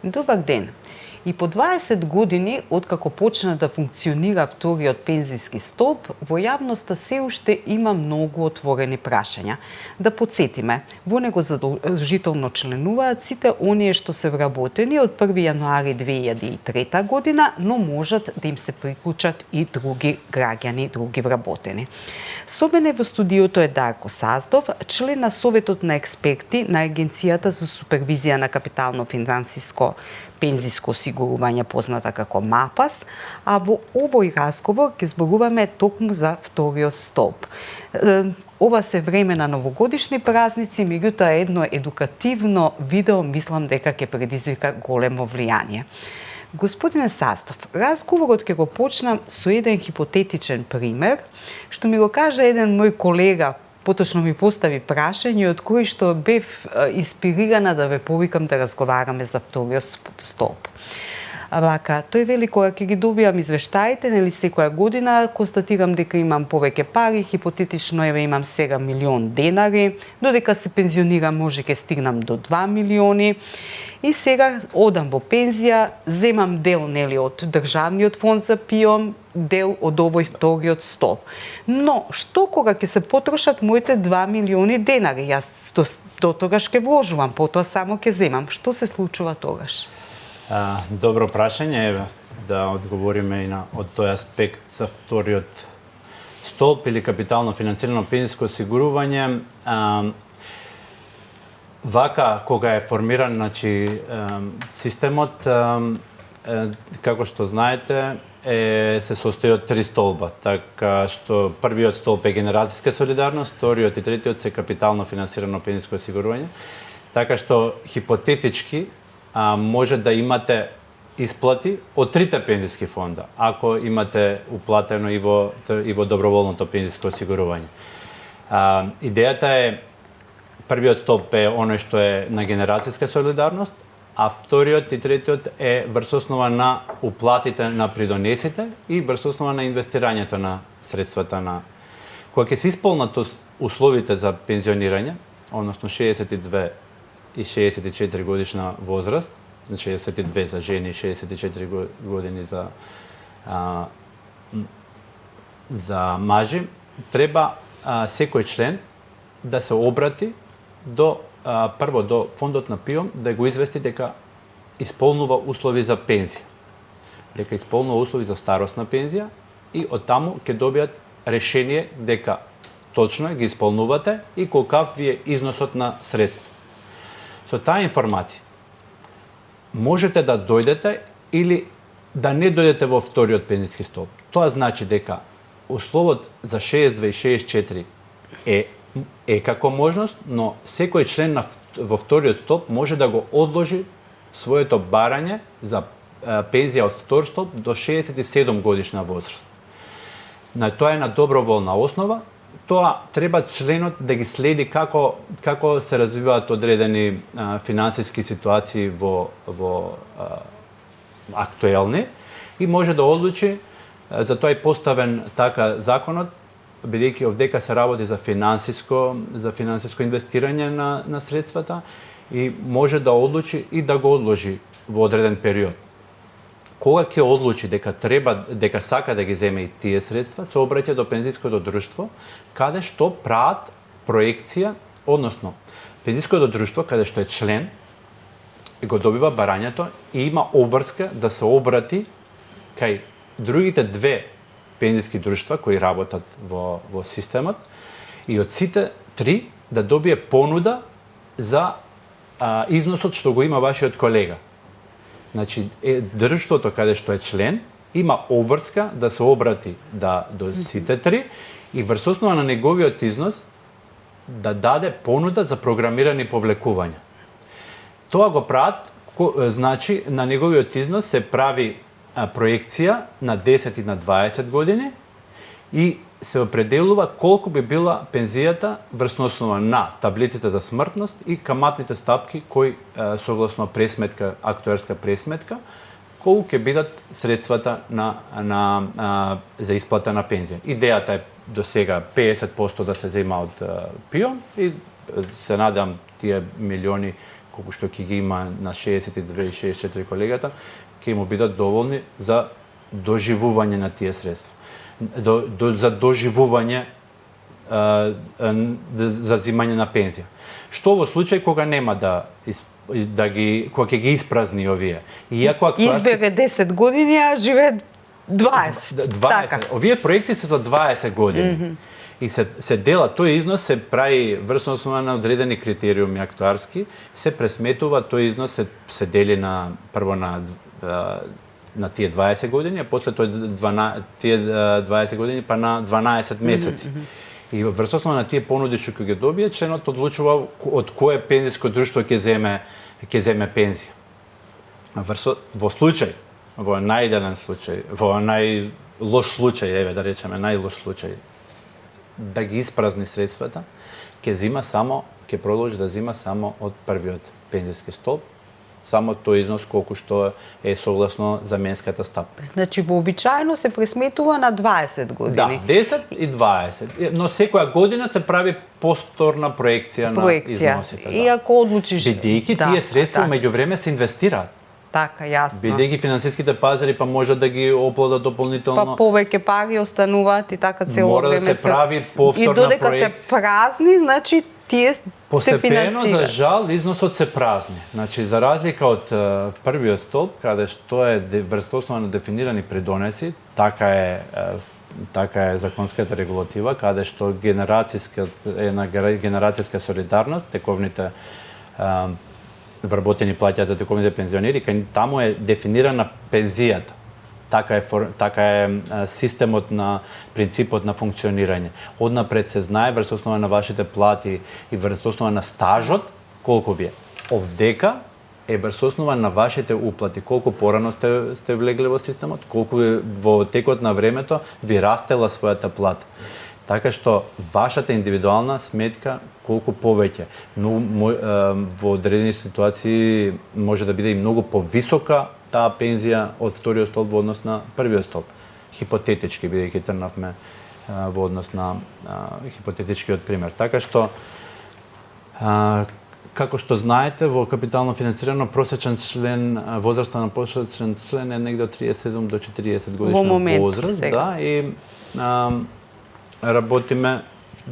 Добар ден. И по 20 години, откако почна да функционира вториот пензиски столб, во јавноста се уште има многу отворени прашања. Да подсетиме, во него задолжително членуваат сите оние што се вработени од 1 јануари 2003 година, но можат да им се приклучат и други граѓани, други вработени. Со мене во студиото е Дарко Саздов, член на Советот на експерти на Агенцијата за супервизија на капитално-финансиско пензиско осигурување, позната како МАПАС, а во овој разговор ќе зборуваме токму за вториот столб. Ова се време на новогодишни празници, меѓутоа едно едукативно видео мислам дека ќе предизвика големо влијание. Господине Саздов, разговорот ќе го почнам со еден хипотетичен пример, што ми го кажа еден мој колега, поточно ми постави прашање од кој што бев инспирирана да ве повикам да разговараме за вториот столб. Вака, тој вели кога ќе ги добијам извештаите, нели секоја година констатирам дека имам повеќе пари, хипотетично имам сега 1.000.000 денари, додека се пензионирам може ќе стигнам до 2 милиони. И сега одам во пензија, земам дел нели од државниот фонд за ПИО, дел од овој вториот столб. Но што кога ќе се потрошат моите 2 милиони денари? Јас до тогаш ќе вложувам, потоа само ќе земам. Што се случува тогаш? Добро прашање, да одговориме и на од тој аспект за вториот столб или капитално финансирано пензиско осигурување. Вака, кога е формиран системот, како што знаете, се состои од 3 столба. Така што првиот столб е генерацијска солидарност, вториот и третиот се капитално финансирано пензиско осигурување. Така што хипотетички може да имате исплати од трите пензиски фонда, ако имате уплатено и во доброволното пензиско осигурување. Идејата е, првиот столб е оној што е на генерацијска солидарност, а вториот и третиот е врз основа на уплатите на придонесите и врз основа на инвестирањето на средствата на... Кога ќе се исполнат условите за пензионирање, односно 62 и 64 годишна возраст, 62 за жени и 64 години за мажи, треба секој член да се обрати прво до фондот на ПИО да го извести дека исполнува услови за пензија, дека исполнува услови за старосна пензија и оттаму ќе добијат решение дека точно ги исполнувате и колкав ви е износот на средства. Со таа информација можете да дојдете или да не дојдете во вториот пензиски столб. Тоа значи дека условот за 62 и 64 е како можност, но секој член во вториот столб може да го одложи своето барање за пензија од втор столб до 67 годишна возраст. Тоа е на доброволна основа. Тоа треба членот да ги следи како се развиваат одредени финансиски ситуации во актуелни и може да одлучи, за тоа е поставен така законот, бидејќи овдека се работи за финансиско инвестирање на средствата и може да одлучи и да го одложи во одреден период. Кога ќе одлучи дека сака да ги земе и тие средства, се обраќа до пензиското друштво, каде што прават проекција, односно пензиското друштво каде што е член го добива барањето и има обврска да се обрати кај другите две пензиски друштва кои работат во системот и од сите три да добие понуда за износот што го има вашиот колега. Значи, друштвото каде што е член има обврска да се обрати до сите три и врз основа на неговиот износ да даде понуда за програмирани повлекувања. Тоа го прават, значи, на неговиот износ се прави проекција на 10 и на 20 години и се определува колку би била пензијата врз основа на таблиците за смртност и каматните стапки кои согласно пресметка, актуерска пресметка, колку ќе бидат средствата за исплата на пензија. Идејата е до сега 50% да се зема од ПИО и се надам тие милиони колку што ќе ги има на 62 и 64 колегата, ќе му бидат доволни за доживување на тие средства. За доживување за зимање на пензија. Што во случај кога нема кога ќе ги испразни овие. Иако избере 10 години, а живее 20. 20. Така. Овие проекции се за 20 години. И се дела, тој износ се прави врз основа на одредени критериуми актуарски, се пресметува, тој износ се дели прво на тие 20 години, а после тие 20 години па на 12 месеци. И врз основа на тие понуди што ќе ги добие, членот одлучува од кое пензиско друштво ќе земе пензија. Во случај, во најидеален случај, во најлош случај, еве да речеме најлош случај, да ги испразни средствата, ќе продолжи да зима само од првиот пензиски столб, само тој износ колку што е согласно заменската стапка. Значи, вообичаено се пресметува на 20 години. Да, 10 и 20. Но секоја година се прави повторна проекција на износите. И ако одлучиш... Бидејќи тие средства меѓувреме се инвестираат. Така, јасно. Бидејќи финансиските пазари па може да ги оплодат дополнително. Па повеќе пари остануваат и така цело време мора да се прави повторна проекција. И додека се празни, значи тие постепено, за жал, износот се празни. Значи, за разлика од првиот столб, каде што е врз основа на дефинирани придонеси, така е законската регулатива, каде што генерацијска солидарност, тековните вработени плаќаат за тековните пензионери, кај таму е дефинирана пензијата. Така е системот на принципот на функционирање. Однапред се знае врз основа на вашите плати и врз основа на стажот колку ви е. Овдека е врз основа на вашите уплати, колку порано сте влегле во системот, колку во текот на времето ви растела својата плата. Така што вашата индивидуална сметка колку повеќе, но во одредени ситуации може да биде и многу повисока таа пензија од вториот столб во однос на првиот столб. Хипотетички, бидејќи тргнавме во однос на хипотетичкиот пример. Така што, како што знаете, во капитално финансирано просечен член, возраста на просечен член е негде од 37 до 40 годишна возраст. Да, и работиме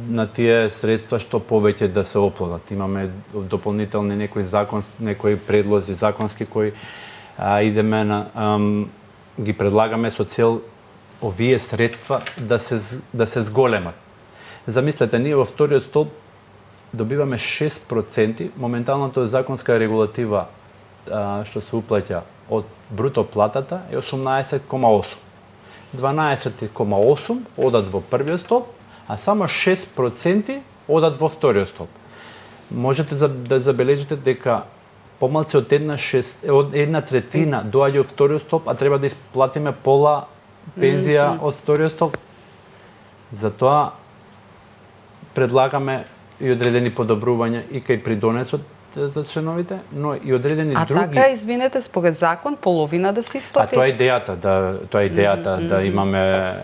на тие средства што повеќе да се оплодат. Имаме дополнителни некои предлози законски кои идеме ги предлагаме со цел овие средства да се зголемат. Замислете, ние во вториот столб добиваме 6%, моменталната законска регулатива што се уплаќа од бруто платата е 18,8. 12,8 одат во првиот столб, а само 6% одат во вториот столб. Можете да забележите дека помалку од една третина доаѓа од вториот столб, а треба да исплатиме пола пензија од вториот столб. Затоа предлагаме и одредени подобрувања и кај придонесот за членовите, но и одредени други. А така, извинете, според закон половина да се исплати? Тоа е идејата, да имаме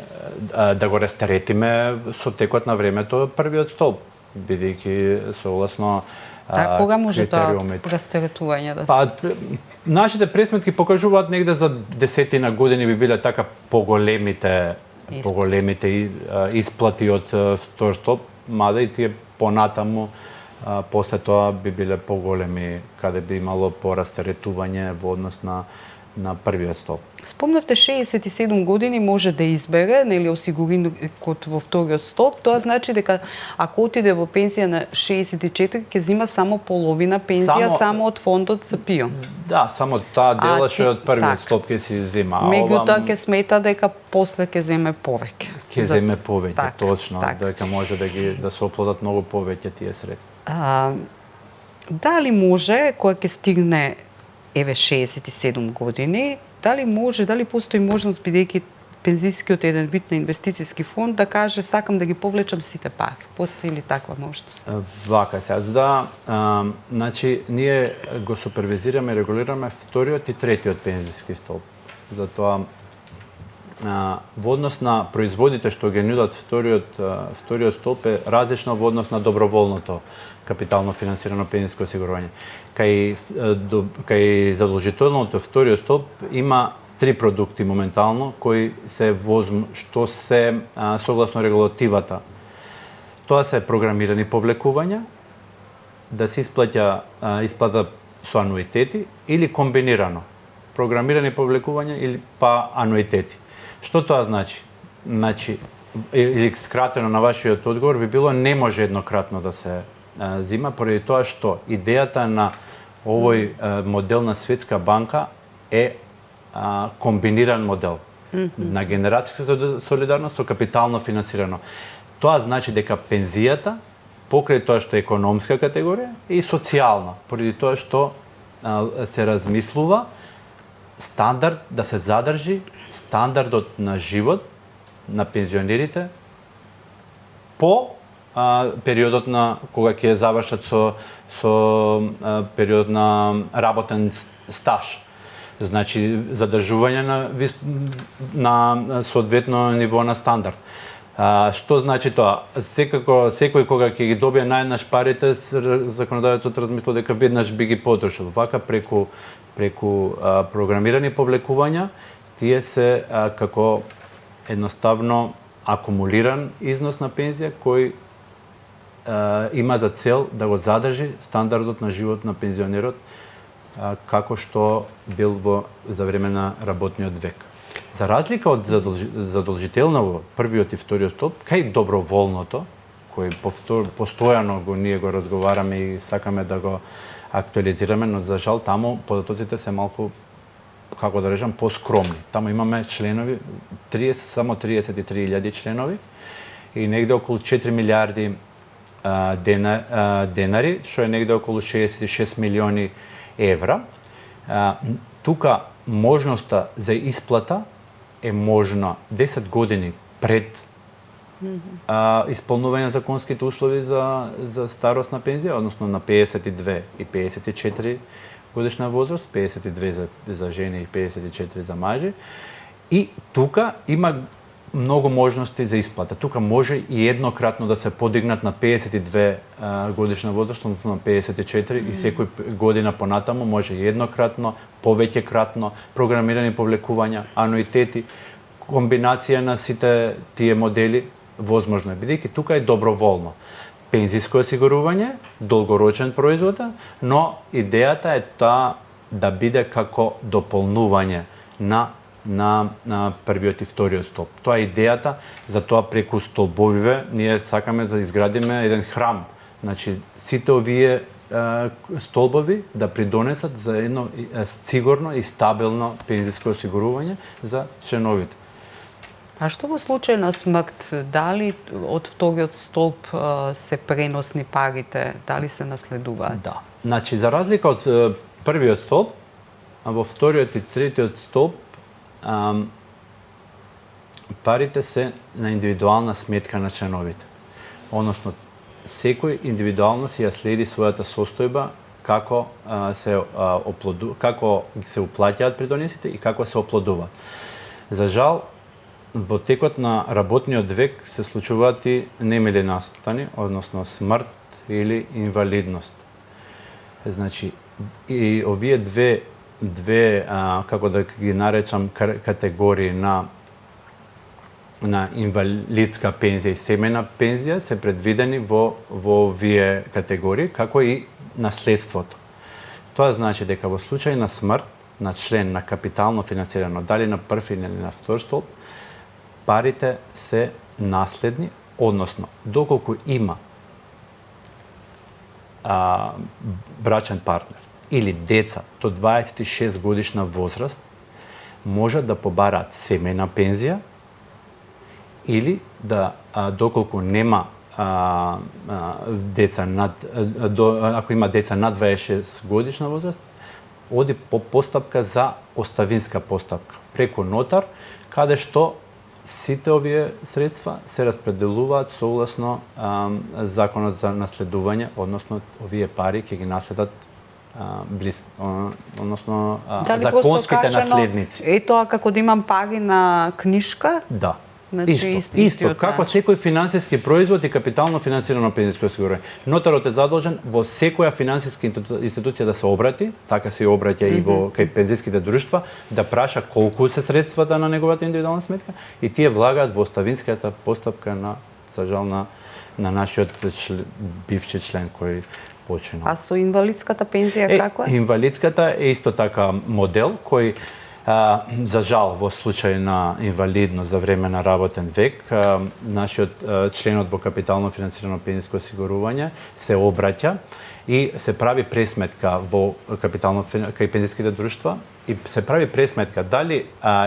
да го растеретиме со текот на времето првиот столб, бидејќи согласно кога може тоа растеретување да се? Нашите пресметки покажуваат негде за 10 години би биле така поголемите исплати од втор столб, мада и тие понатаму после тоа би биле поголеми, каде би имало порастеретување во однос на првиот столб. Спомнавте 67 години може да избере, нели, осигуреникот во вториот столб, тоа значи дека ако отиде во пензија на 64 ќе зима само половина пензија само од фондот за ПИО. Да, само таа дела што е од првиот столб ќе си зима. Меѓутоа ќе смета дека после ќе земе повеќе. Ќе земе повеќе, точно, дека може да се оплодат многу повеќе тие средства. Дали може кога ќе стигне 67 години, дали постои можност, бидејќи пензискиот еден вид на инвестициски фонд, да каже сакам да ги повлечам сите пари? Постои ли таква можност? Вака се, значи ние го супервизираме и регулираме вториот и третиот пензиски столб. Затоа во однос на производите што ги нудат вториот столб е различно во однос на доброволното капитално финансирано пензиско осигурување. Кај задолжителното вториот столб има 3 продукти моментално кои се што се согласно регулативата. Тоа се програмирани повлекувања, да се исплата со ануитети или комбинирано. Програмирани повлекувања или па ануитети. Што тоа значи? Значи, или скратено на вашиот одговор би било не може еднократно да се зима, поради тоа што идејата на овој модел на Светска банка е комбиниран модел на генерацијска солидарност со капитално финансирано. Тоа значи дека пензијата, покрај тоа што е економска категорија, е и социјална, поради тоа што се размислува стандард да се задржи стандардот на живот на пензионерите по периодот на кога ќе завршат со период на работен стаж. Значи задржување на соодветно ниво на стандард. Што значи тоа? Секој кога ќе ги добие наједнаш парите, законодавецот размислува дека веднаш би ги потрошил. Вака преку програмирани повлекувања, тие се како едноставно акумулиран износ на пензија кој има за цел да го задржи стандардот на живот на пензионерот како што бил за време на работниот век. За разлика од задолжително првиот и вториот столб, кај доброволното, кој постојано ние го разговараме и сакаме да го актуализираме, но за жал таму податоците се малку, како да речам, поскромни. Таму имаме членови, само 33.000 членови и негде околу 4 милиарди денари, што е негде околу 66 милиони евра. Тука можноста за исплата е можна 10 години пред исполнување законските услови за старосна пензија, односно на 52 и 54 годишна возраст, 52 за жени и 54 за мажи. И тука има многу можности за исплата. Тука може и еднократно да се подигнат на 52 годишна возраст, односно на 54 и секој година понатаму може и еднократно, повеќекратно, програмирани повлекувања, ануитети, комбинација на сите тие модели возможно е, бидејќи тука е доброволно. Пензиско осигурување, долгорочен производ, но идејата е таа да биде како дополнување на првиот и вториот столб. Тоа е идејата, затоа преку столбовиве ние сакаме да изградиме еден храм. Значи, сите овие столбови да придонесат за едно сигурно и стабилно пензиско осигурување за членовите. А што во случај на смрт, дали од вториот столб се преносни парите, дали се наследуваат? Да. Значи, за разлика од првиот столб, во вториот и третиот столб парите се на индивидуална сметка на членовите. Односно, секој индивидуално си ја следи својата состојба како се уплаќаат придонесите и како се оплодуваат. За жал, во текот на работниот век се случуваат и немили настани, односно смрт или инвалидност. Значи, и овие две како да ги наречам категории на инвалидска пензија и семејна пензија се предвидени во овие категории, како и наследството. Тоа значи дека во случај на смрт на член на капитално финансирано, дали на прв или на втор столб, парите се наследни, односно, доколку има брачен партнер или деца до 26 годишна возраст, можат да побараат семејна пензија или да, доколку нема деца ако има деца над 26 годишна возраст, оди по постапка за оставинска постапка преку нотар, каде што сите овие средства се распределуваат согласно законот за наследување, односно овие пари ќе ги наследат односно Дали законските просто кажано, наследници. Тоа како да имам пари на книшка. Да. Значи, Исто, како секој финансиски производ и капитално финансирано пензиско осигурување. Нотарот е задолжен во секоја финансиска институција да се обрати, така се обраќа и во кај пензиските друштва, да праша колку се средствата на неговата индивидуална сметка и тие влагаат во оставинската постапка за жал на нашиот бивши член кој починал. А со инвалидската пензија како е? Инвалидската е исто така модел кој за жал во случај на инвалидност за време на работен век, нашиот членот во капитално финансирано пензиско осигурување се обраќа и се прави пресметка во кај пензиските друштва и се прави пресметка дали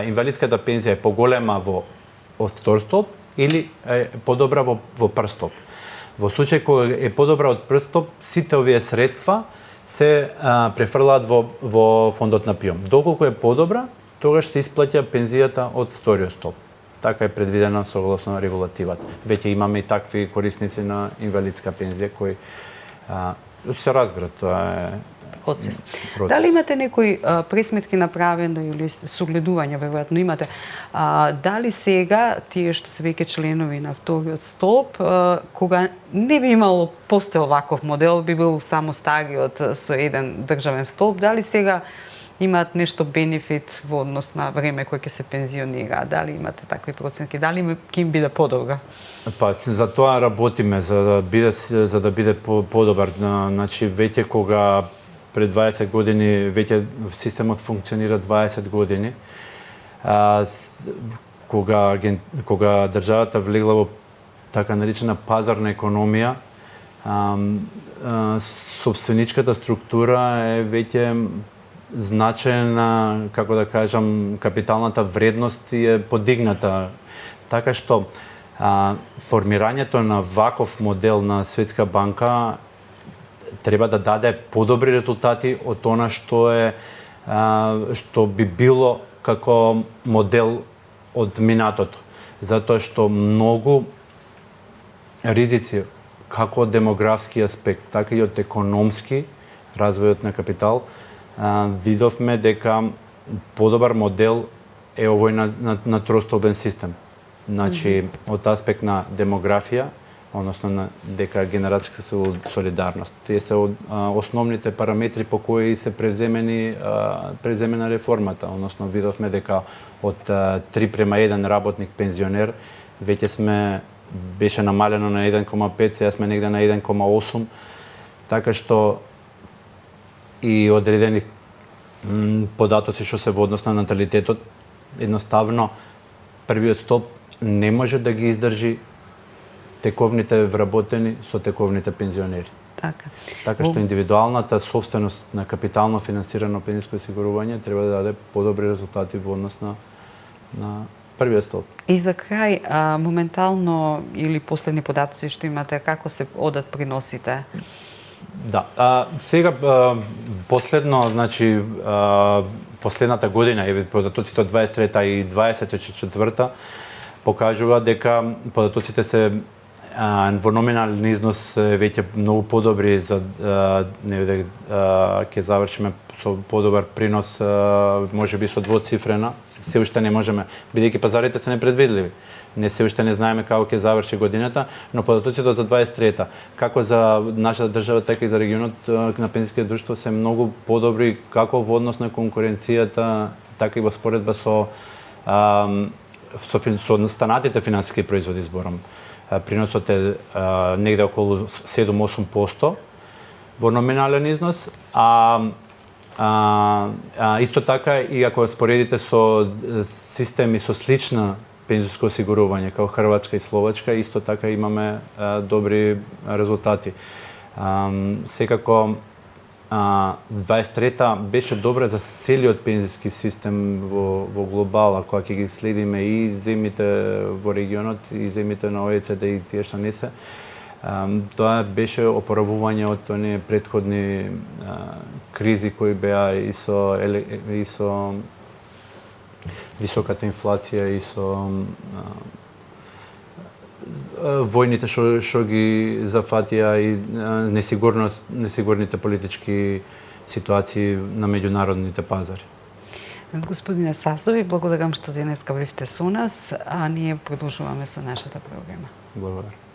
инвалидската пензија е поголема од втор столб или е подобра во прв столб. Во случај кога е подобра од прв столб, сите овие средства се префрлаат во фондот на ПИОМ. Доколку е подобра, тогаш се исплаќа пензијата од вториот столб. Така е предвидено согласно регулативата. Веќе имаме и такви корисници на инвалидска пензија кои се разбира, тоа е процес. Дали имате некои пресметки направено или согледување, веројатно имате, дали сега тие што се веќе членови на вториот столб, кога не би имало постоел ваков модел, би бил само стариот со еден државен столб, дали сега имаат нешто бенефит во однос на време кој ќе се пензионира? Дали имате такви проценти? Дали ќе им биде подобро? Па за тоа работиме, за да биде подобар. Значи веќе кога пред 20 години, веќе системот функционира 20 години, кога државата влегла во така наречена пазарна економија, собственичката структура е веќе значајна, како да кажам, капиталната вредност е подигната. Така што формирањето на ваков модел на Светска банка треба да даде подобри резултати од она што би било како модел од минатото. Затоа што многу ризици, како од демографски аспект, така и од економски развојот на капитал, видовме дека подобар модел е овој на тростолбен систем. Значи, од аспект на демографија, односно на дека генерацијска солидарност. Тие се основните параметри по кои се преземена реформата, односно видовме дека од 3:1 работник пензионер веќе беше намалено на 1,5, сега сме негде на 1,8, така што и одредени податоци што се во однос на наталитетот, едноставно првиот столб не може да ги издржи тековните вработени со тековните пензионери. Така што индивидуалната собственост на капитално финансирано пензиско осигурување треба да даде подобри резултати во однос на првиот столб. И за крај, моментално или последни податоци што имате, како се одат приносите? Да, сега последно, значи последната година, податоците од 23-та и 24-та покажува дека податоците се во номинален износ веќе многу подобри за ќе завршиме со подобар принос, можеби со двоцифрена, се уште не можеме, бидејќи пазарите се непредвидливи. Не се уште не знаеме како ќе заврши годината, но податоците за 23-та, како за нашата држава, така и за регионот на пензиските друштва се многу подобри како во однос на конкуренцијата, така и во споредба со станатите финансиски производи, зборам. Приносот е негде околу 7-8% во номинален износ, исто така и ако споредите со системи со слична пензиско осигурување како Хрватска и Словачка, исто така имаме добри резултати. Секако 23-та беше добра за целиот пензиски систем во глобала, кога ќе ги следиме и земјите во регионот и земјите на ОЕЦД и тие што не се. Тоа беше опоравување од оние претходни кризи кои беа и со високата инфлација и со војните што ги зафатија и несигурните политички ситуации на меѓународните пазари. Господине Саздови, благодарам што денеска бевте со нас, а ние продолжуваме со нашата програма. Благодарам.